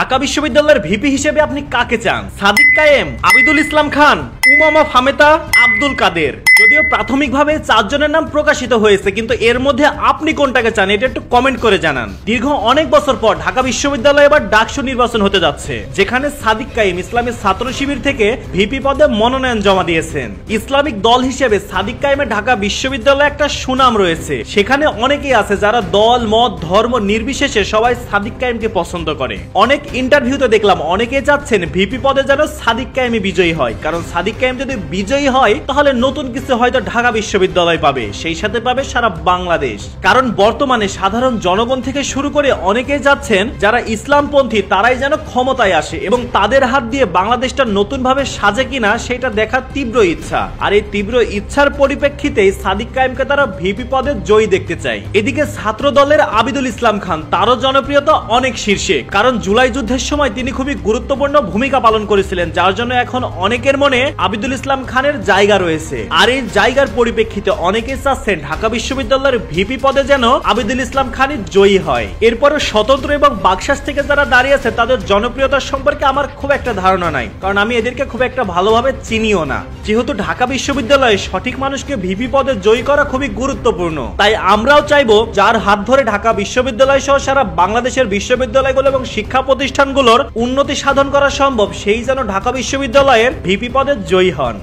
ঢাকা বিশ্ববিদ্যালয়ের ভিপি হিসেবে আপনি কাকে চান? সাদিক কায়েম, আবিদুল ইসলাম খান, উমামা ফামেতা, আব্দুল কাদের। যদিও প্রাথমিকভাবে 4 জনের নাম প্রকাশিত হয়েছে, কিন্তু এর মধ্যে আপনি কোনটাকে চান এটা একটু কমেন্ট করে জানান। দীর্ঘ অনেক বছর পর ঢাকা বিশ্ববিদ্যালয়ে এবার ডাকসু নির্বাচন হতে যাচ্ছে, যেখানে সাদিক কায়েম ইসলামী ছাত্র শিবির থেকে ভিপি পদে মনোনয়ন জমা দিয়েছেন। ইসলামিক দল হিসেবে সাদিক কায়েমের ঢাকা বিশ্ববিদ্যালয়ে একটা সুনাম রয়েছে। সেখানে অনেকেই আছে যারা দল মত ধর্ম নির্বিশেষে সবাই সাদিক কায়েমকে পছন্দ করে। অনেক ইন্টারভিউতে দেখলাম অনেকেই চাচ্ছেন ভিপি পদে যেন সাদিক কায়েমই বিজয়ী হয়, কারণ সাদিক কায়েম যদি বিজয়ী হয় তাহলে নতুন কিছু হয়তো ঢাকা বিশ্ববিদ্যালয় পাবে, সেই সাথে পাবে সারা বাংলাদেশ। কারণ বর্তমানে সাধারণ জনগণ থেকে শুরু করে অনেকেই যাচ্ছেন যারা ইসলামপন্থী তারাই যেন ক্ষমতায় আসে এবং তাদের হাত দিয়ে বাংলাদেশটা নতুন ভাবে সাজে কিনা সেটা দেখার তীব্র ইচ্ছা। আর এই তীব্র ইচ্ছার পরিপ্রেক্ষিতেই সাদিক কায়েমকে তারা ভিপি পদে জয়ী দেখতে চায়। এদিকে ছাত্র দলের আবিদুল ইসলাম খান, তারও জনপ্রিয়তা অনেক শীর্ষে, কারণ জুলাই যুদ্ধের সময় তিনি খুবই গুরুত্বপূর্ণ ভূমিকা পালন করেছিলেন, যার জন্য এখন অনেকের মনে আবিদুল ইসলাম খানের জায়গা রয়েছে। আর এই জায়গার পরিপ্রেক্ষিতে অনেকেই চাচ্ছেন ঢাকা বিশ্ববিদ্যালয়ের ভিপি পদে যেন আবিদুল ইসলাম খানই জয়ী হয়। এরপরও স্বতন্ত্র এবং বাকশাস থেকে যারা দাঁড়িয়ে আছে তাদের জনপ্রিয়তার সম্পর্কে আমার খুব একটা ধারণা নাই, কারণ আমি এদেরকে খুব একটা ভালোভাবে চিনিও না। যেহেতু ঢাকা বিশ্ববিদ্যালয়ে সঠিক মানুষকে ভিপি পদে জয়ী করা খুবই গুরুত্বপূর্ণ, তাই আমরাও চাইবো যার হাত ধরে ঢাকা বিশ্ববিদ্যালয় সহ সারা বাংলাদেশের বিশ্ববিদ্যালয়গুলো এবং শিক্ষা প্রতিষ্ঠানগুলোর উন্নতি সাধন করা সম্ভব, সেই যেন ঢাকা বিশ্ববিদ্যালয়ের ভিপি পদে জয়ী হন।